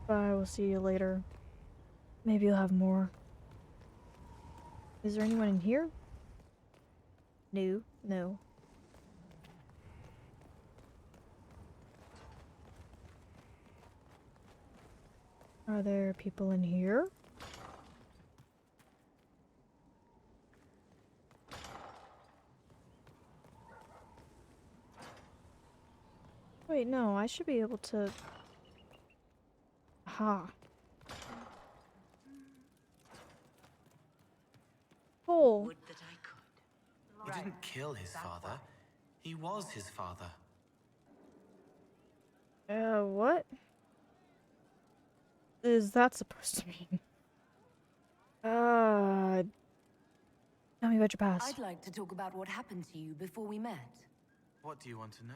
Bye, we'll see you later. Maybe you'll have more. Is there anyone in here? No, no. Are there people in here? Wait, no, I should be able to... Aha. Hole. Would that I could. He didn't kill his father. He was his father. What is that supposed to mean? Tell me about your past. I'd like to talk about what happened to you before we met. What do you want to know?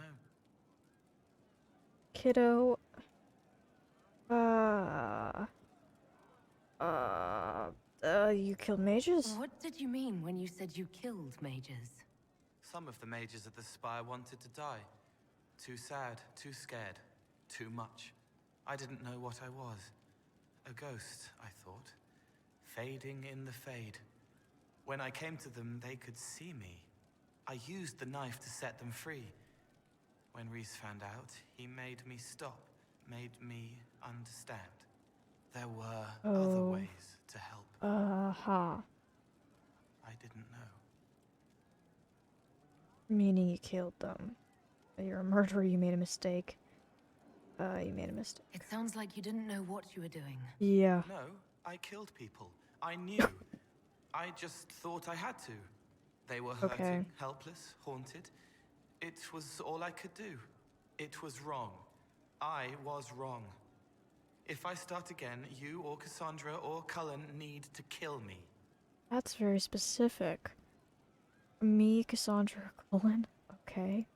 Kiddo. You killed mages? What did you mean when you said you killed mages? Some of the mages at the spire wanted to die. Too sad, too scared, too much. I didn't know what I was. A ghost, I thought. Fading in the fade. When I came to them, they could see me. I used the knife to set them free. When Reese found out, he made me stop, made me understand. There were other ways to help. I didn't know. Meaning you killed them. You're a murderer, you made a mistake. You made a mistake. It sounds like you didn't know what you were doing. Yeah. No, I killed people. I knew. I just thought I had to. They were hurting, helpless, haunted. It was all I could do. It was wrong. I was wrong. If I start again, you or Cassandra or Cullen need to kill me. That's very specific. Me, Cassandra, Cullen? Okay.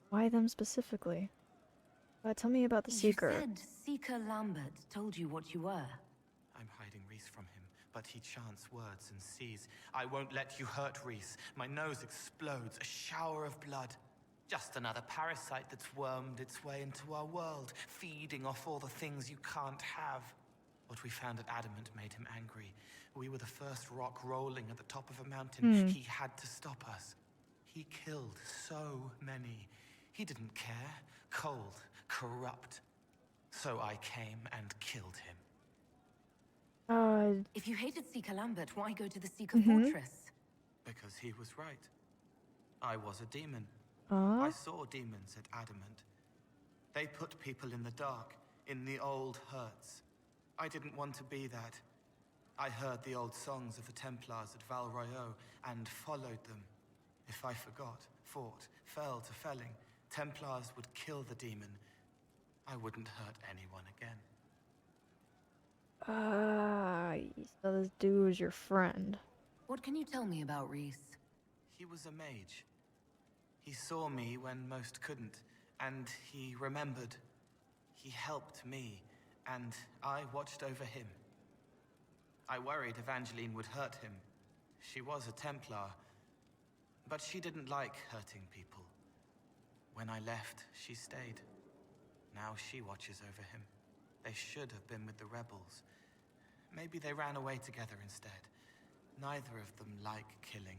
Why them specifically? Tell me about the Seeker. You said Seeker Lambert told you what you were. I'm hiding Reese from him, but he chants words and sees. I won't let you hurt Reese. My nose explodes, a shower of blood. Just another parasite that's wormed its way into our world, feeding off all the things you can't have. What we found at Adamant made him angry. We were the first rock rolling at the top of a mountain. He had to stop us. He killed so many. He didn't care. Cold, corrupt. So I came and killed him. If you hated Seeker Lambert, why go to the Seeker Fortress? Because he was right. I was a demon. I saw demons at Adamant. They put people in the dark, in the old hurts. I didn't want to be that. I heard the old songs of the Templars at Val Royeaux and followed them. If I forgot, fought, fell to felling, Templars would kill the demon. I wouldn't hurt anyone again. So this dude was your friend. What can you tell me about Reese? He was a mage. He saw me when most couldn't, and he remembered. He helped me, and I watched over him. I worried Evangeline would hurt him. She was a Templar, but she didn't like hurting people. When I left, she stayed. Now she watches over him. They should have been with the rebels. Maybe they ran away together instead. Neither of them like killing.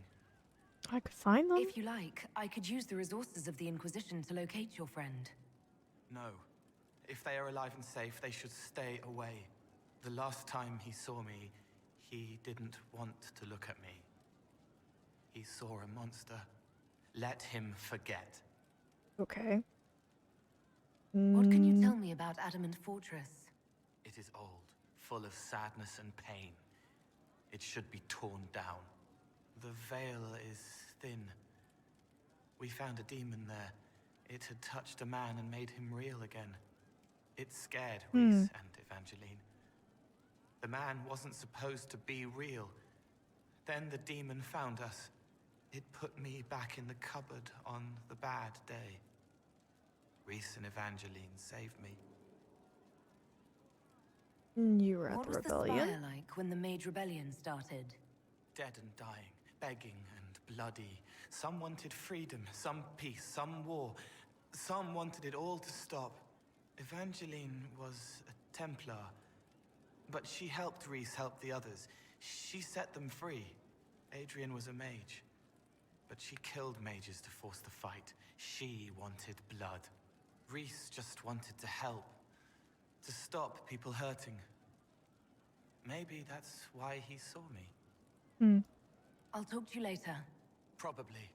I could find them? If you like, I could use the resources of the Inquisition to locate your friend. No. If they are alive and safe, they should stay away. The last time he saw me, he didn't want to look at me. He saw a monster. Let him forget. Okay. What can you tell me about Adamant Fortress? It is old, full of sadness and pain. It should be torn down. The veil is thin. We found a demon there. It had touched a man and made him real again. It scared Reese and Evangeline. The man wasn't supposed to be real. Then the demon found us. It put me back in the cupboard on the bad day. Reese and Evangeline saved me. You were at What the was the rebellion? Spire like when the Mage Rebellion started? Dead and dying, begging and bloody. Some wanted freedom, some peace, some war. Some wanted it all to stop. Evangeline was a Templar. But she helped Reese help the others. She set them free. Adrian was a mage. But she killed mages to force the fight. She wanted blood. Reese just wanted to help. To stop people hurting. Maybe that's why he saw me. Hmm. I'll talk to you later. Probably.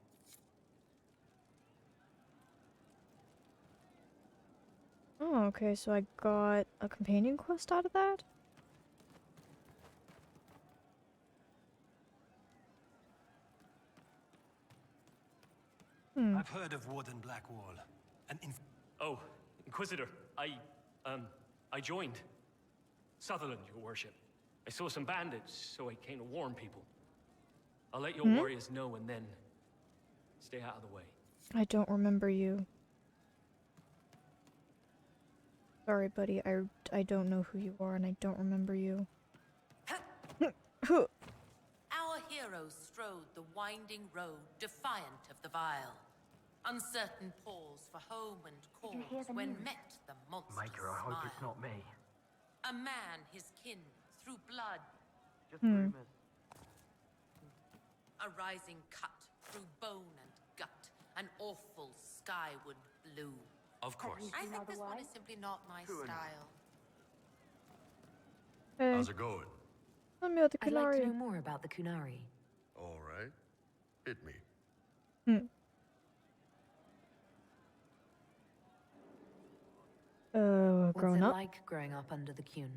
Oh, okay, so I got a companion quest out of that? I've heard of Warden Blackwall. Oh, Inquisitor, I joined. Sutherland, your worship. I saw some bandits, so I came to warn people. I'll let your warriors know and then stay out of the way. I don't remember you. Sorry, buddy. I don't know who you are and I don't remember you. Our heroes strode the winding road, defiant of the vile. Uncertain pause for home and cause when met the monster's Maker, I hope it's smile. not me. A man his kin through blood, Just rumors. a rising cut through bone and gut, an awful skyward blue. Of course. I think this one is simply not my style. Hey, How's it going? tell me about the I'd like to know Kunari. more about the Kunari. All right. Hit me. What's Grown it up? like growing up under the Kun?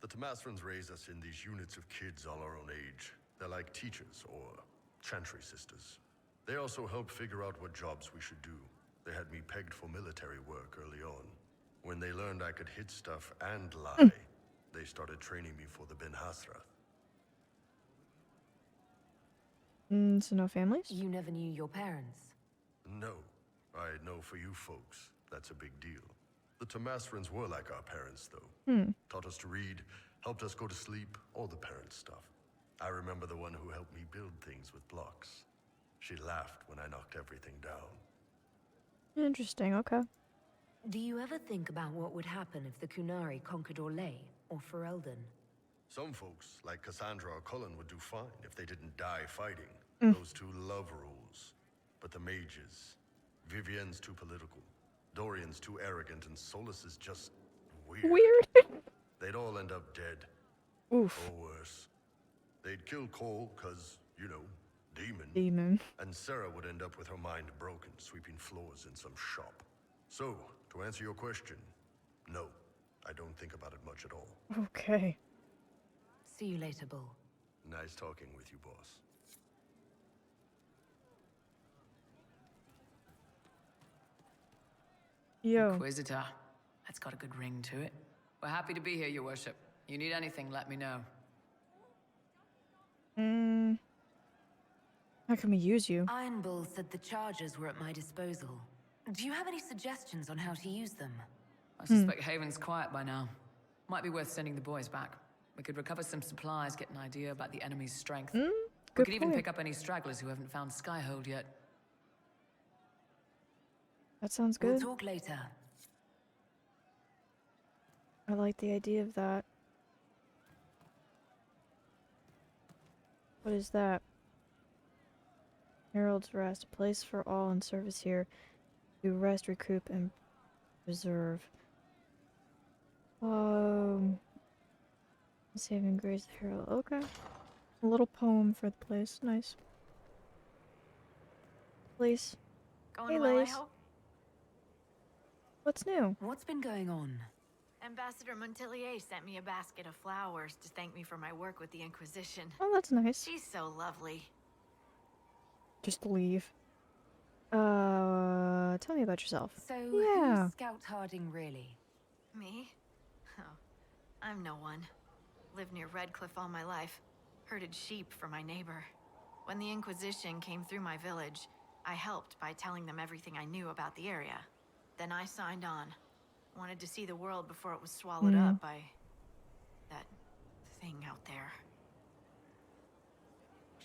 The Tamasrans raise us in these units of kids all our own age. They're like teachers or chantry sisters. They also help figure out what jobs we should do. They had me pegged for military work early on. When they learned I could hit stuff and lie, they started training me for the Ben Hasrath. So no families? You never knew your parents. No, I know for you folks, that's a big deal. The Tamasrans were like our parents, though. Taught us to read, helped us go to sleep, all the parent stuff. I remember the one who helped me build things with blocks. She laughed when I knocked everything down. Interesting, okay. Do you ever think about what would happen if the Kunari conquered Orlais or Ferelden? Some folks, like Cassandra or Cullen, would do fine if they didn't die fighting. Those two love rules. But the mages, Vivienne's too political, Dorian's too arrogant, and Solus is just weird. Weird. They'd all end up dead. Oof. Or worse. They'd kill Cole, cause, you know, demon. Demon. And Sarah would end up with her mind broken, sweeping floors in some shop. So, to answer your question, no, I don't think about it much at all. Okay. See you later, Bull. Nice talking with you, boss. Yo. Inquisitor. That's got a good ring to it. We're happy to be here, your worship. You need anything, let me know. How can we use you? Iron Bull said the charges were at my disposal. Do you have any suggestions on how to use them? I suspect Haven's quiet by now. Might be worth sending the boys back. We could recover some supplies, get an idea about the enemy's strength. We Good could even point. pick up any stragglers who haven't found Skyhold yet. That sounds We'll good. talk later. I like the idea of that. What is that? Herald's Rest. A place for all in service here. To rest, recoup, and preserve. Saving grace the Herald. Okay. A little poem for the place. Nice. Lace. Going Hey, well, I Lace. hope? What's new? What's been going on? Ambassador Montelier sent me a basket of flowers to thank me for my work with the Inquisition. Oh, that's nice. She's so lovely. Just leave. Tell me about yourself. So, Yeah. who's Scout Harding really? Me? Oh, I'm no one. Lived near Redcliffe all my life. Herded sheep for my neighbor. When the Inquisition came through my village, I helped by telling them everything I knew about the area. Then I signed on. Wanted to see the world before it was swallowed up by that thing out there.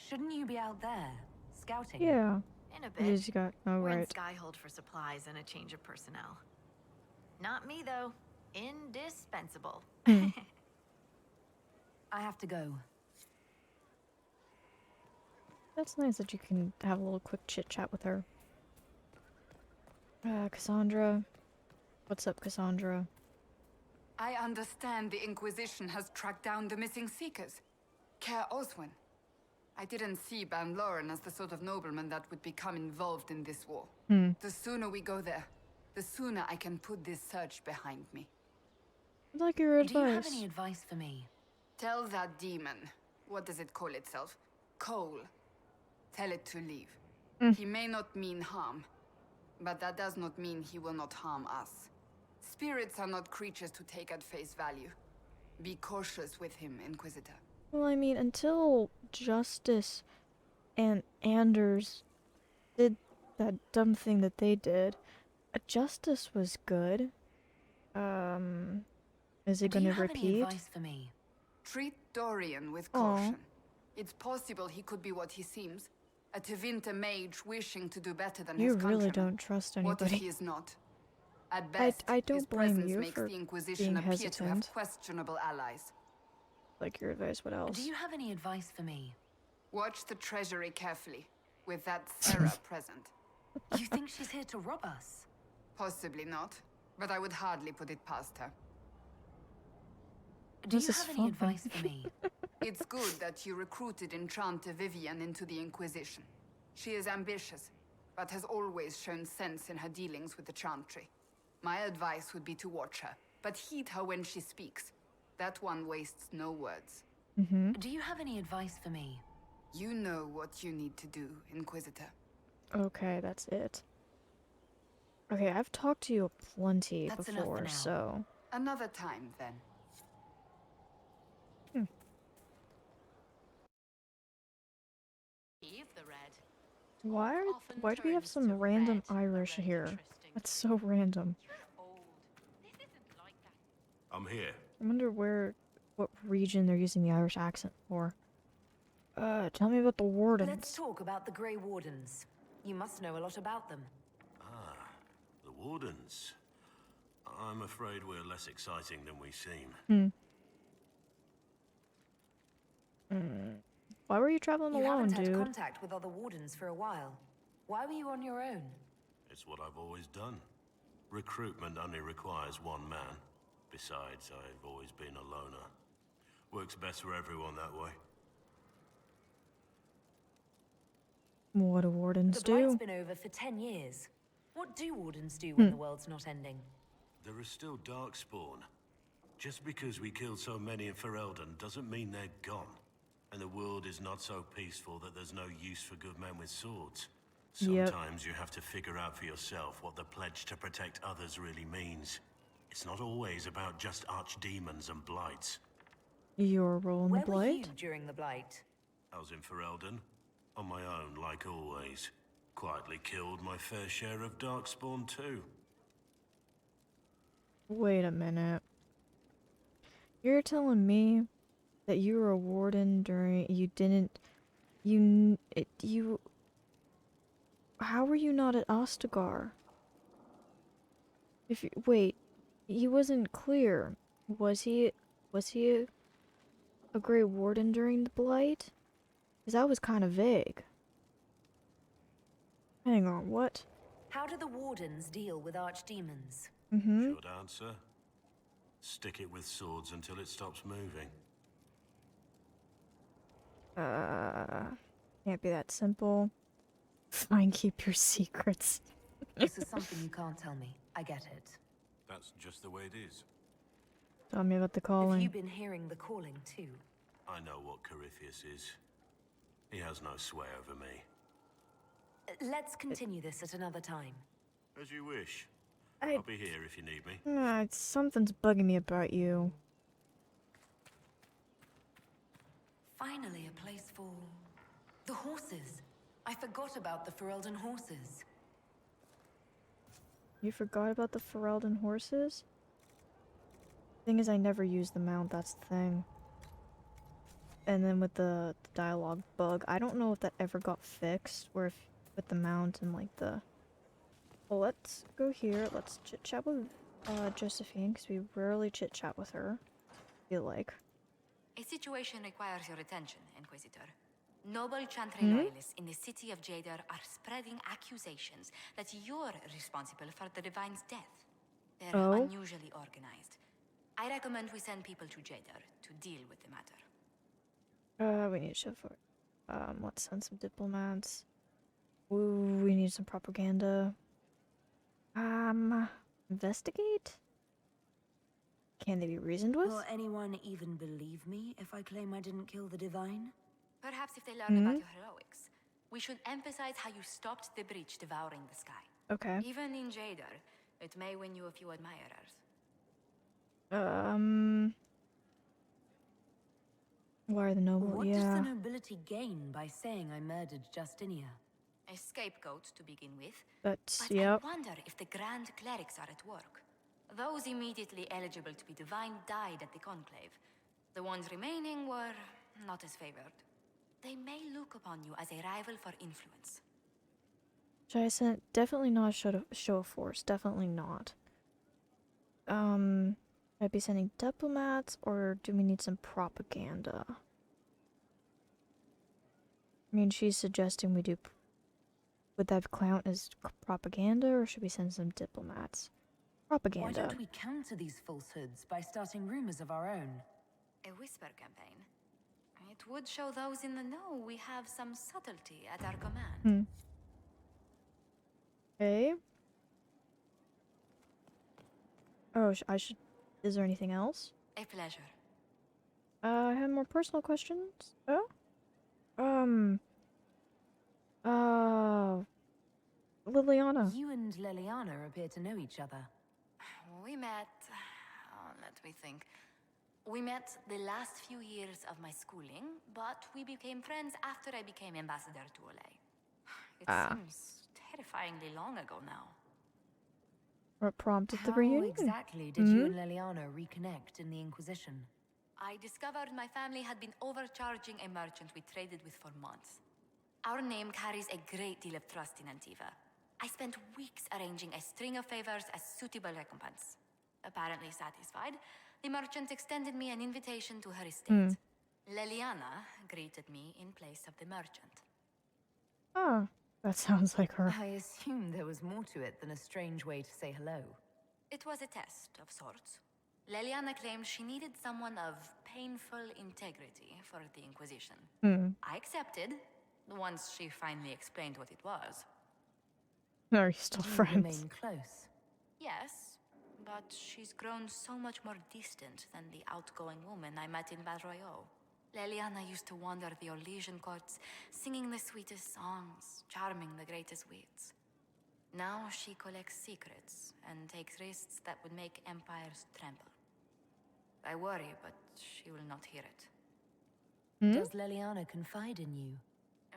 Shouldn't you be out there, scouting? Yeah. In a You bit. just got. Oh, We're in right. Skyhold for supplies and a change of personnel. Not me, though. indispensable. Hmm. I have to go. That's nice that you can have a little quick chit chat with her. Cassandra. What's up, Cassandra? I understand the Inquisition has tracked down the missing Seekers. Care Oswin. I didn't see Ban Loren as the sort of nobleman that would become involved in this war. The sooner we go there, the sooner I can put this search behind me. I'd like your Do you have advice. any advice for me? Tell that demon, what does it call itself? Cole. Tell it to leave. He may not mean harm, but that does not mean he will not harm us. Spirits are not creatures to take at face value. Be cautious with him, Inquisitor. Well, I mean, until Justice and Anders did that dumb thing that they did, Justice was good. Is it Do you gonna have any repeat? advice for me? Treat Dorian with Aw. caution. It's possible he could be what he seems. A Tevinter mage wishing to do better than You his really countrymen. don't trust What if he anybody. is not? At best, I don't his blame presence you makes for the Inquisition being appear to hesitant. have questionable allies. Like your advice, what else? Do you have any advice for me? Watch the treasury carefully, with that Sarah present. You think she's here to rob us? Possibly not, but I would hardly put it past her. Do This you is have any fun. advice for me? It's good that you recruited Enchanter Vivian into the Inquisition. She is ambitious, but has always shown sense in her dealings with the Chantry. My advice would be to watch her, but heed her when she speaks. That one wastes no words. Do you have any advice for me? You know what you need to do, Inquisitor. Okay, that's it. Okay, I've talked to you plenty That's enough for before, now. so... Another time, then. Eve the Red. Why do we have some random Irish here? That's so random. I'm here. I wonder what region they're using the Irish accent for. Tell me about the Let's Wardens. talk about the Grey Wardens. You must know a lot about them. The Wardens. I'm afraid we're less exciting than we seem. Why were you traveling You alone, haven't had dude? contact with other Wardens for a while. Why were you on your own? It's what I've always done. Recruitment only requires one man. Besides, I've always been a loner. Works best for everyone that way. What do Wardens The Blight's do? been over for 10 years. What do Wardens do when the world's not ending? There are still Darkspawn. Just because we killed so many in Ferelden doesn't mean they're gone. And the world is not so peaceful that there's no use for good men with swords. Yep. Sometimes you have to figure out for yourself what the pledge to protect others really means. It's not always about just archdemons and blights. Your role in the Where were you Blight? during the Blight? I was in Ferelden, on my own like always. Quietly killed my fair share of Darkspawn too. Wait a minute. You're telling me that you were a warden during how were you not at Ostagar? Wait, he wasn't clear. Was he a Grey Warden during the Blight? 'Cause that was kind of vague. Hang on, what? How do the Wardens deal with archdemons? Short answer. Stick it with swords until it stops moving. Can't be that simple. Fine, keep your secrets. This is something you can't tell me. I get it. That's just the way it is. Tell me about the Have calling. you been hearing the calling too? I know what Corypheus is. He has no sway over me. Let's continue this at another time. As you wish. I- I'll be here if you need me. Something's bugging me about you. Finally, a place for the horses. I forgot about the Ferelden horses. You forgot about the Ferelden horses? Thing is, I never used the mount, that's the thing. And then with the dialogue bug, I don't know if that ever got fixed, or if with the mount and like the... Well, let's go here, let's chit chat with Josephine, because we rarely chit-chat with her. I feel like. A situation requires your attention, Inquisitor. Noble Chantry loyalists in the city of Jadar are spreading accusations that you're responsible for the Divine's death. They're unusually organized. I recommend we send people to Jadar to deal with the matter. We need to show for let's send some diplomats. Ooh, we need some propaganda. Investigate? Can they be reasoned with? Will anyone even believe me if I claim I didn't kill the Divine? Perhaps if they learn about your heroics. We should emphasize how you stopped the breach devouring the sky. Okay. Even in Jadar, it may win you a few admirers. Why are the noble? What does the nobility gain by saying I murdered Justinia? A scapegoat to begin with. But I wonder if the Grand Clerics are at work. Those immediately eligible to be divine died at the Conclave. The ones remaining were not as favored. They may look upon you as a rival for influence. Should I send? Definitely not show of force. Definitely not. Should I be sending diplomats, or do we need some propaganda? I mean, she's suggesting we do. Would that count as propaganda, or should we send some diplomats? Propaganda. Why don't we counter these falsehoods by starting rumors of our own? A whisper campaign. It would show those in the know we have some subtlety at our command. Okay. Oh, I should. Is there anything else? A pleasure. I have more personal questions. Oh. Liliana. You and Liliana appear to know each other. We met. Let me think. We met the last few years of my schooling, but we became friends after I became ambassador to Olay. It seems terrifyingly long ago now. What prompted the How reunion? exactly did you and Liliana reconnect in the Inquisition? I discovered my family had been overcharging a merchant we traded with for months. Our name carries a great deal of trust in Antiva. I spent weeks arranging a string of favors as suitable recompense. Apparently satisfied, the merchant extended me an invitation to her estate. Liliana greeted me in place of the merchant. Oh, that sounds like her. I assume there was more to it than a strange way to say hello. It was a test of sorts. Liliana claimed she needed someone of painful integrity for the Inquisition. I accepted, once she finally explained what it was. Are you still friends? Remain close. Yes, but she's grown so much more distant than the outgoing woman I met in Badroyo. Liliana used to wander the Orlesian courts, singing the sweetest songs, charming the greatest wits. Now she collects secrets and takes risks that would make empires tremble. I worry, but she will not hear it. Does Liliana confide in you?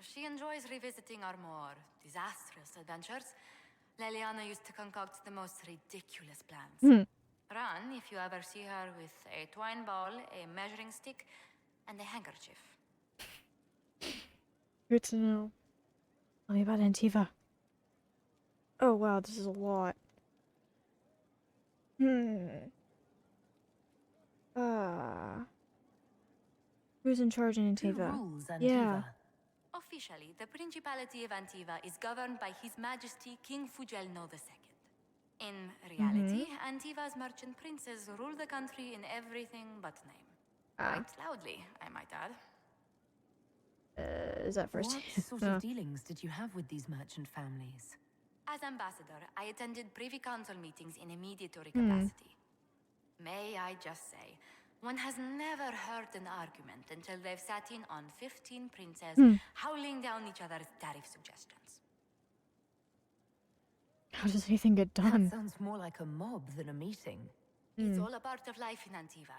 She enjoys revisiting our more disastrous adventures. Liliana used to concoct the most ridiculous plans. Run if you ever see her with a twine ball, a measuring stick, and a handkerchief. Good to know. Tell me about Antiva. Oh wow, this is a lot. Who's in charge in Antiva? Who rules Antiva? Yeah. Officially, the Principality of Antiva is governed by His Majesty King Fugelno II. In reality, Antiva's merchant princes rule the country in everything but name. Quite loudly, I might add. Is that first? What sort of dealings did you have with these merchant families? As ambassador, I attended Privy Council meetings in a mediatory capacity. May I just say, one has never heard an argument until they've sat in on 15 princes howling down each other's tariff suggestions. How does anything get done? That sounds more like a mob than a meeting. It's all a part of life in Antiva.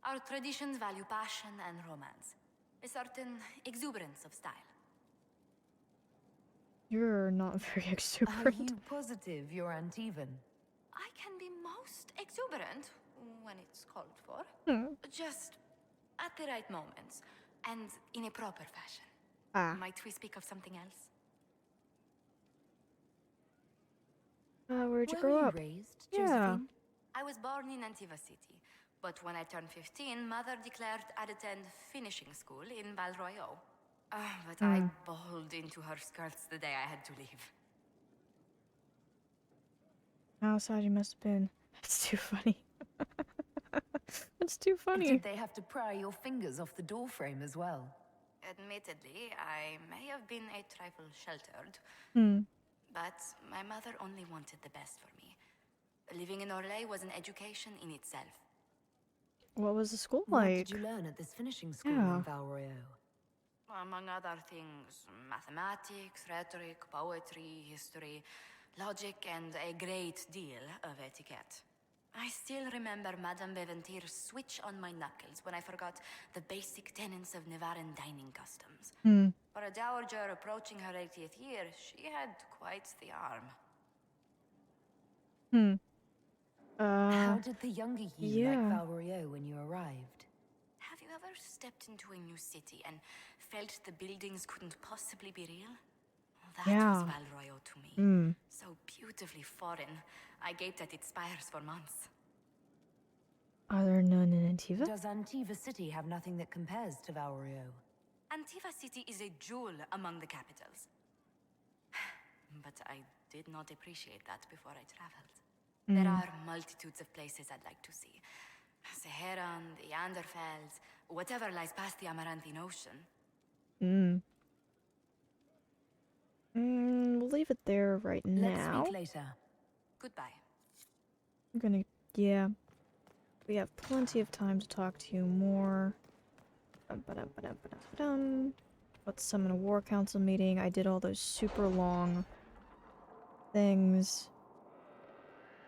Our traditions value passion and romance. A certain exuberance of style. You're not very Are exuberant. you positive you're Antivan? I can be most exuberant when it's called for. Just at the right moments and in a proper fashion. Might we speak of something else? Where'd you Where grow were up? you raised, Yeah. Josephine? I was born in Antiva City, but when I turned 15, Mother declared I'd attend finishing school in Val Royeaux. But I bawled into her skirts the day I had to leave. How sad you must have been. That's too funny. That's too funny. Did they have to pry your fingers off the doorframe as well? Admittedly, I may have been a trifle sheltered, but my mother only wanted the best for me. Living in Orlais was an education in itself. What was the school What like? did you learn at this finishing school Yeah. in Val Royeaux? Among other things, mathematics, rhetoric, poetry, history, logic, and a great deal of etiquette. I still remember Madame Beventir's switch on my knuckles when I forgot the basic tenets of Nevaran dining customs. For a dowager approaching her 80th year, she had quite the arm. How did the younger you like yeah. Val Royeaux when you arrived? Have you ever stepped into a new city and felt the buildings couldn't possibly be real? That was Val Royeaux to me. So beautifully foreign. I gaped at its spires for months. Are there none in Antiva? Does Antiva City have nothing that compares to Val Royeaux? Antiva City is a jewel among the capitals. But I did not appreciate that before I traveled. There are multitudes of places I'd like to see. Saharan, the Anderfells, whatever lies past the Amarantine Ocean. We'll leave it there right Let's now. speak later. Goodbye. I'm gonna, yeah. We have plenty of time to talk to you more. Let's summon a war council meeting. I did all those super long things.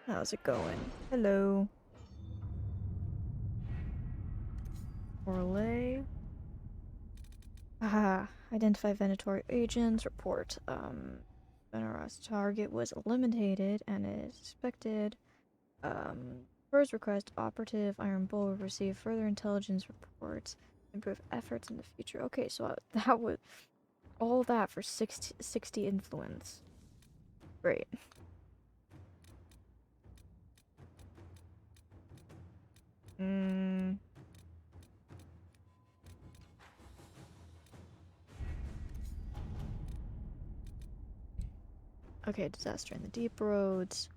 How's it going? Hello. Orlais. Haha. Identify Venator agents. Report. Venator's target was eliminated and is expected. First request, operative Iron Bull will receive further intelligence reports. Improve efforts in the future. Okay, so that was all that for 60 influence. Great. Okay, disaster in the deep roads.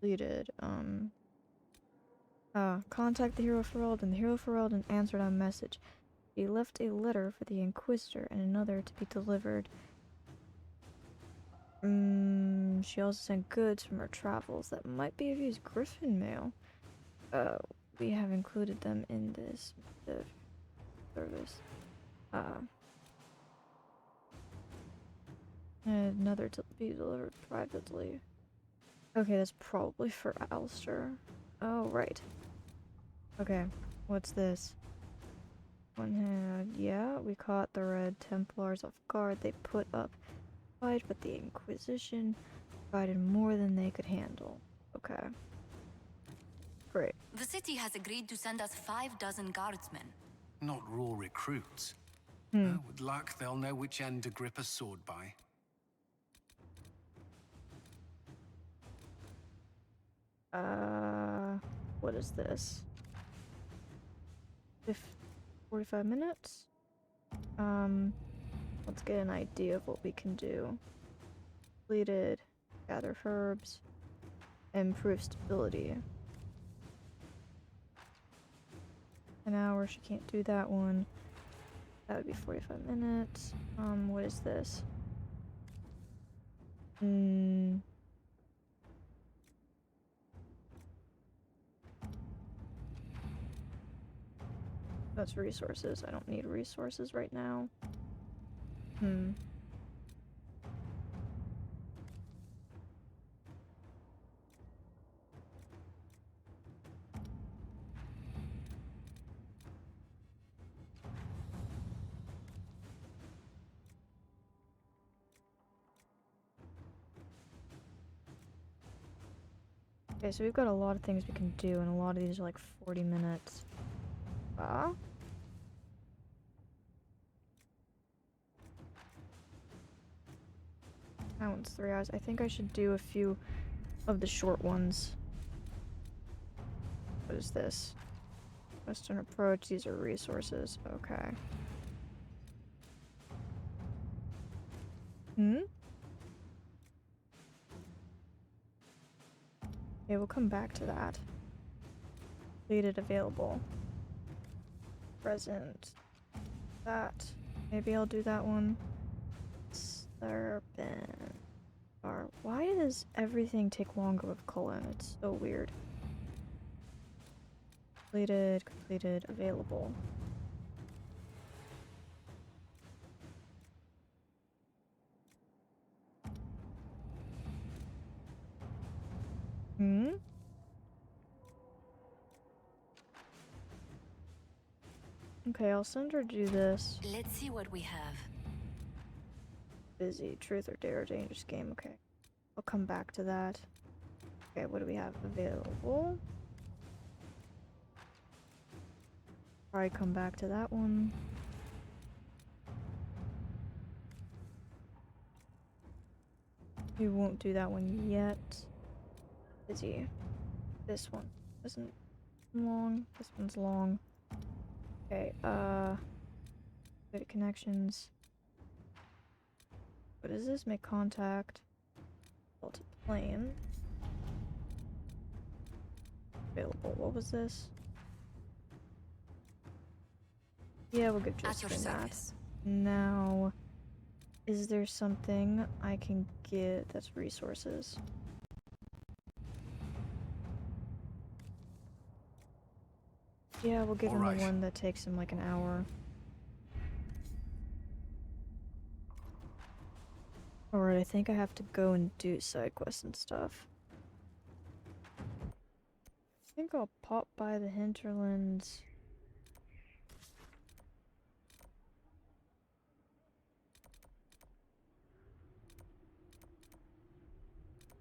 Deleted. Contact the Hero Ferelden. The Hero Ferelden answered our message. He left a letter for the Inquisitor and another to be delivered. She also sent goods from her travels that might be of use. Griffin mail. We have included them in this service. Another to be delivered privately. Okay, that's probably for Alistair. Oh, right. Okay, what's this? Yeah, we caught the Red Templars off guard. They put up a fight, but the Inquisition provided more than they could handle. Okay. Great. The city has agreed to send us 6 guardsmen. Not raw recruits. With luck, they'll know which end to grip a sword by. What is this? 45 minutes? Let's get an idea of what we can do. Completed. Gather herbs. Improve stability. An hour, she can't do that one. That would be 45 minutes. What is this? That's resources. I don't need resources right now. Okay, so we've got a lot of things we can do, and a lot of these are like 40 minutes. That one's 3 hours. I think I should do a few of the short ones. What is this? Western approach, these are resources. Okay. Hmm? Okay, we'll come back to that. Completed available. Present. That. Maybe I'll do that one. Serpent. Why does everything take longer with Cullen? It's so weird. Completed, available. Hmm? Okay, I'll send her to do this. Let's see what we have. Busy, truth or dare, dangerous game. Okay. I'll come back to that. Okay, what do we have available? Probably come back to that one. We won't do that one yet. Busy. This one isn't long. This one's long. Okay, good connections. What is this? Make contact. Vaulted plane. Available. What was this? Yeah, we'll get just in that. Now, is there something I can get that's resources? Yeah, we'll give him the one that takes him like an hour. Alright, I think I have to go and do side quests and stuff. I think I'll pop by the hinterlands.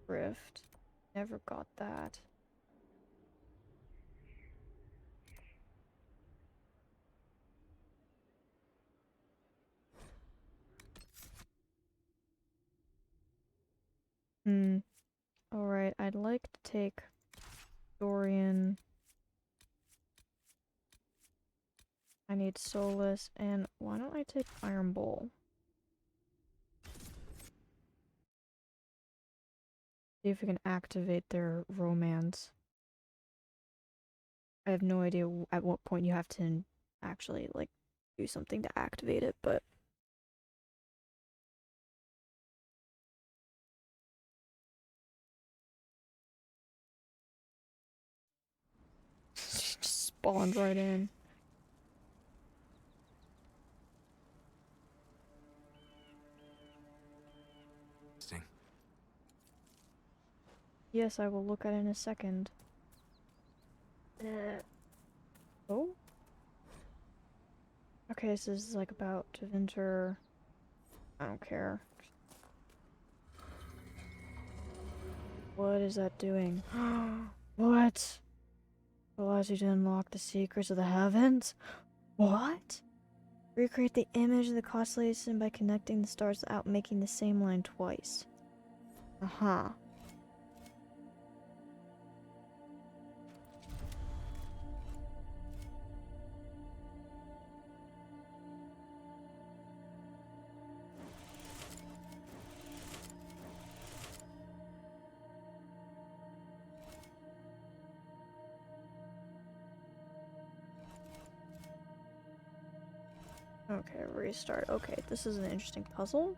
Rift. Never got that. Alright, I'd like to take Dorian. I need Solus, and why don't I take Iron Bowl? See if we can activate their romance. I have no idea at what point you have to actually, like, do something to activate it, but... She just spawned right in. Yes, I will look at it in a second. Oh? Okay, so this is like about to enter. I don't care. What is that doing? What? Allows you to unlock the secrets of the heavens? What? Recreate the image of the constellation by connecting the stars without making the same line twice. Uh-huh. Okay, restart. Okay, this is an interesting puzzle.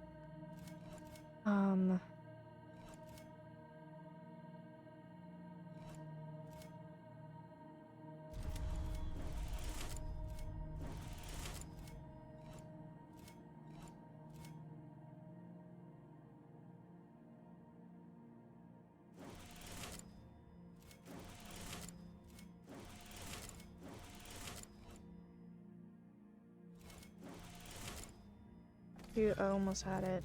I almost had it.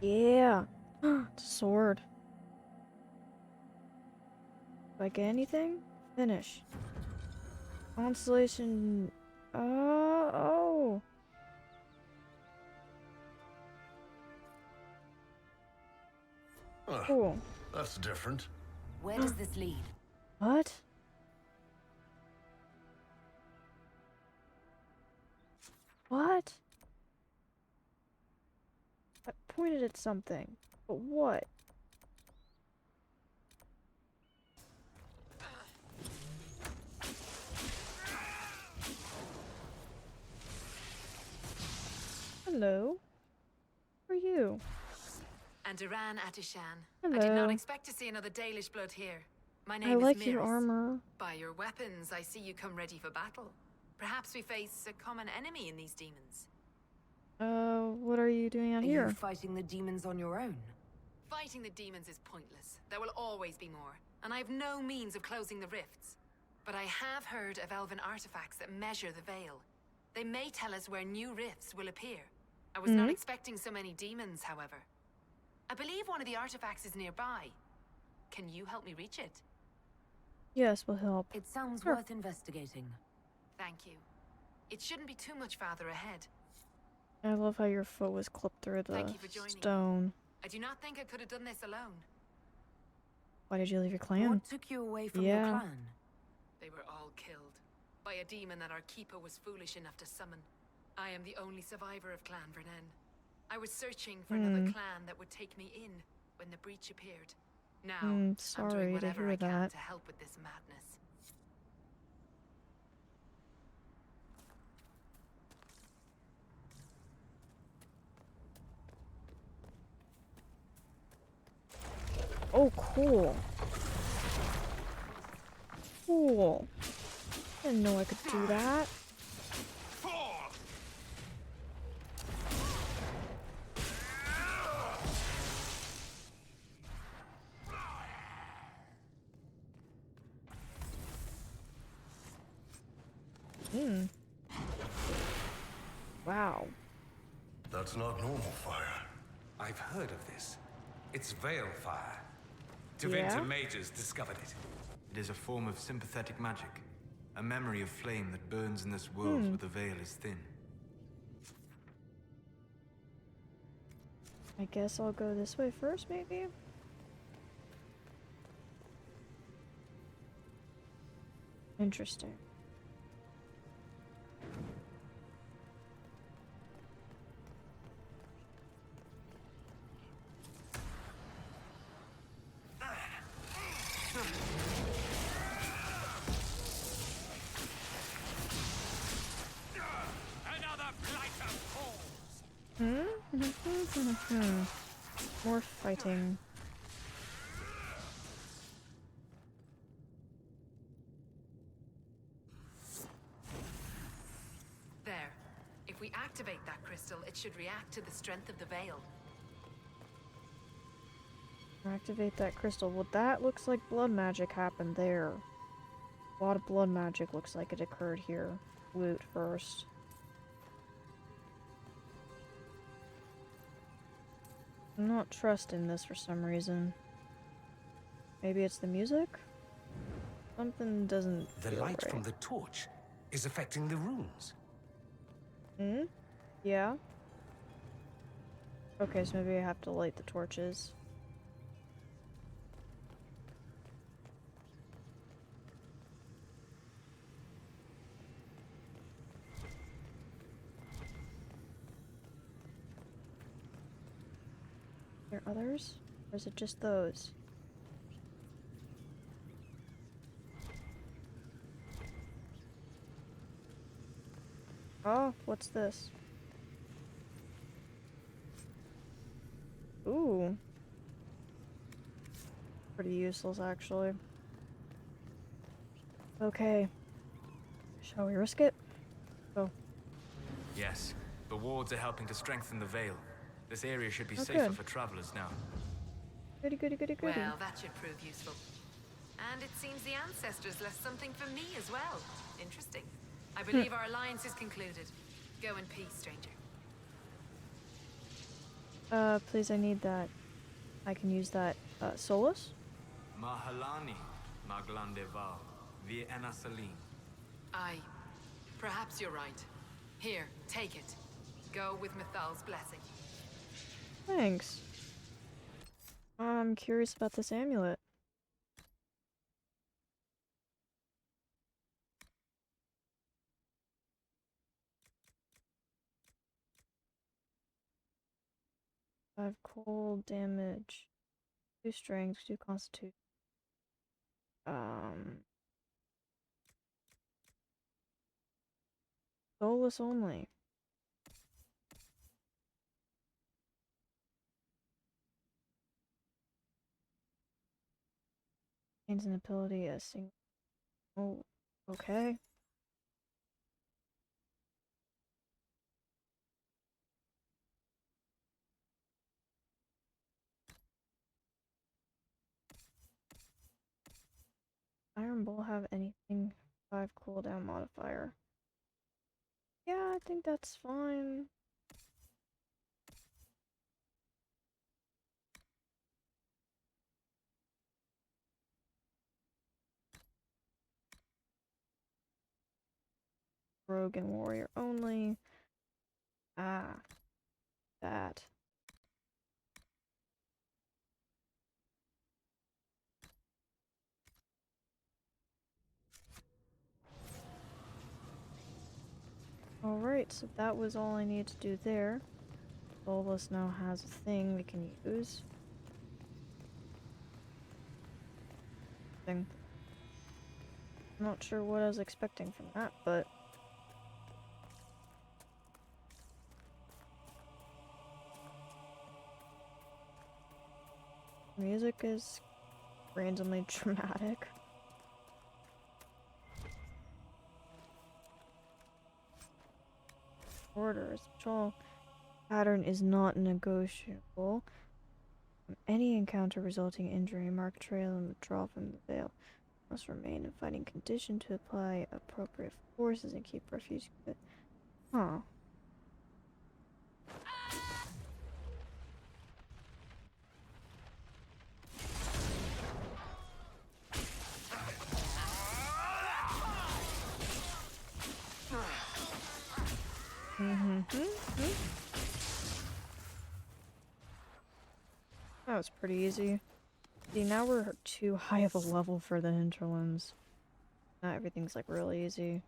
Yeah! It's a sword. Do I get anything? Finish. Constellation... oh! Cool. That's different. Where does this lead? What? What? I pointed at something. But what? Hello? Who are you? Andaran Atishan. Hello. I did not expect to see another Dalish blood here. My name I is like your Miris. armor. By your weapons, I see you come ready for battle. Perhaps we face a common enemy in these demons. What are you doing out Are here? you fighting the demons on your own? Fighting the demons is pointless. There will always be more, and I have no means of closing the rifts. But I have heard of elven artifacts that measure the veil. They may tell us where new rifts will appear. I was not expecting so many demons, however. I believe one of the artifacts is nearby. Can you help me reach it? Yes, we'll help. It sounds Sure. worth investigating. Thank you. It shouldn't be too much farther ahead. I love how your foot was clipped through Thank the you for joining me. stone. I do not think I could have done this alone. Why did you leave your clan? What took you away from your clan? They were all killed by a demon that our keeper was foolish enough to summon. I am the only survivor of Clan Vernen. I was searching for another clan that would take me in when the breach appeared. Now, I'm sorry doing to whatever hear I can that. to help with this madness. Oh, cool. Cool. I didn't know I could do that. Wow. That's not normal fire. I've heard of this. It's veil fire. Tevinter Yeah? mages discovered it. It is a form of sympathetic magic. A memory of flame that burns in this world where the veil is thin. I guess I'll go this way first, maybe? Interesting. Another blight of fools! More fighting. There. If we activate that crystal, it should react to the strength of the veil. Activate that crystal. Well, that looks like blood magic happened there. A lot of blood magic looks like it occurred here. Loot first. I'm not trusting this for some reason. Maybe it's the music? Something doesn't The feel light right. from the torch is affecting the runes. Yeah? Okay, so maybe I have to light the torches. Are there others? Or is it just those? Oh, what's this? Ooh. Pretty useless, actually. Okay. Shall we risk it? Oh. Yes, the wards are helping to strengthen the veil. This area should be Oh, safer good. for travelers now. Goody, goody, goody, goody. Well, that should prove useful. And it seems the ancestors left something for me as well. Interesting. I believe our alliance is concluded. Go in peace, stranger. Please, I need that. I can use that, Solus? Mahalani, Maglandeva, Via Enasalim. Perhaps you're right. Here, take it. Go with Mithal's blessing. Thanks. I'm curious about this amulet. Five cold damage, 2 strength, 2 constitution. Soulless only. Gains an ability as single. Oh, okay. Iron Bull have anything 5 cooldown modifier? Yeah, I think that's fine. Rogue and warrior only. Ah, that. Alright, so that was all I needed to do there. Soulless now has a thing we can use. I'm not sure what I was expecting from that, but... music is randomly dramatic. Orders. Patrol pattern is not negotiable. Any encounter resulting in injury, mark a trail and withdraw from the veil. Must remain in fighting condition to apply appropriate forces and keep refuge. Huh. That was pretty easy. See, now we're too high of a level for the hinterlands. Now everything's like really easy.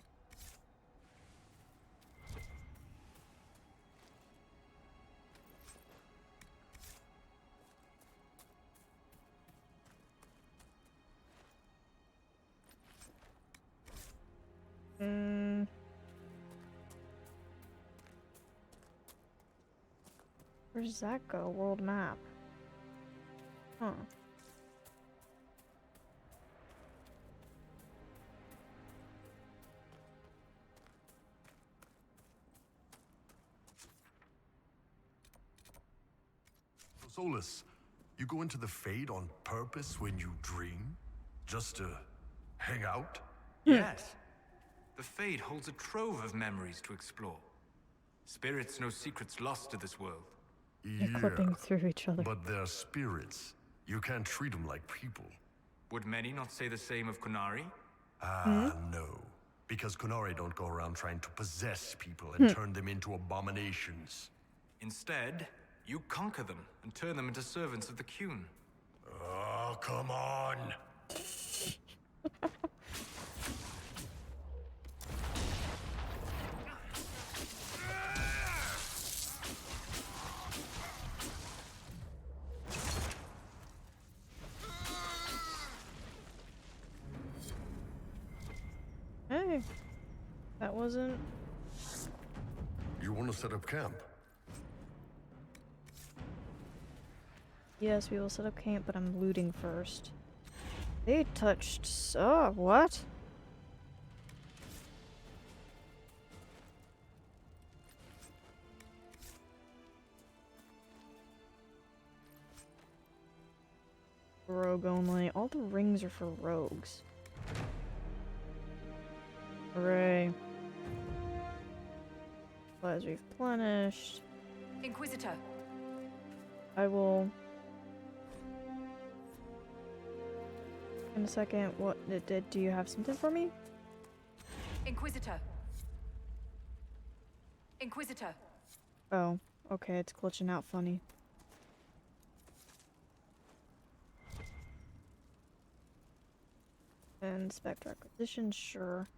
Where does that go? World map. Huh. Solus, you go into the Fade on purpose when you dream? Just to hang out? Yes. The Fade holds a trove of memories to explore. Spirits know secrets lost to this world. They're clipping through each other. But they're spirits. You can't treat them like people. Would many not say the same of Kunari? No. Because Kunari don't go around trying to possess people and turn them into abominations. Instead, you conquer them and turn them into servants of the Qun. Oh, come on! Hey, that wasn't... You want to set up camp? Yes, we will set up camp, but I'm looting first. They touched... Oh, what? Rogue only. All the rings are for rogues. Hooray. Supplies replenished. Inquisitor. I will... In a second, what do you have something for me? Inquisitor. Inquisitor. Oh, okay, it's glitching out funny. Inspect acquisition, sure.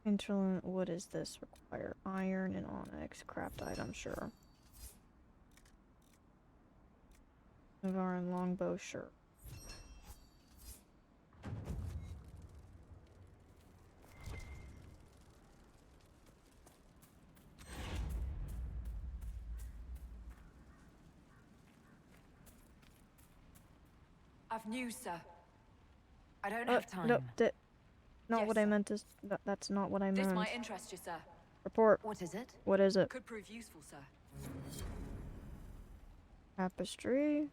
Interland, what is this? Require iron and onyx. Craft item, sure. Navaran longbow, sure. I've news, sir. I don't have time. No, not Yes, what I meant is that's not what I meant. This might interest you, sir. Report. What is it? What is it? Could prove useful, sir. Tapestry.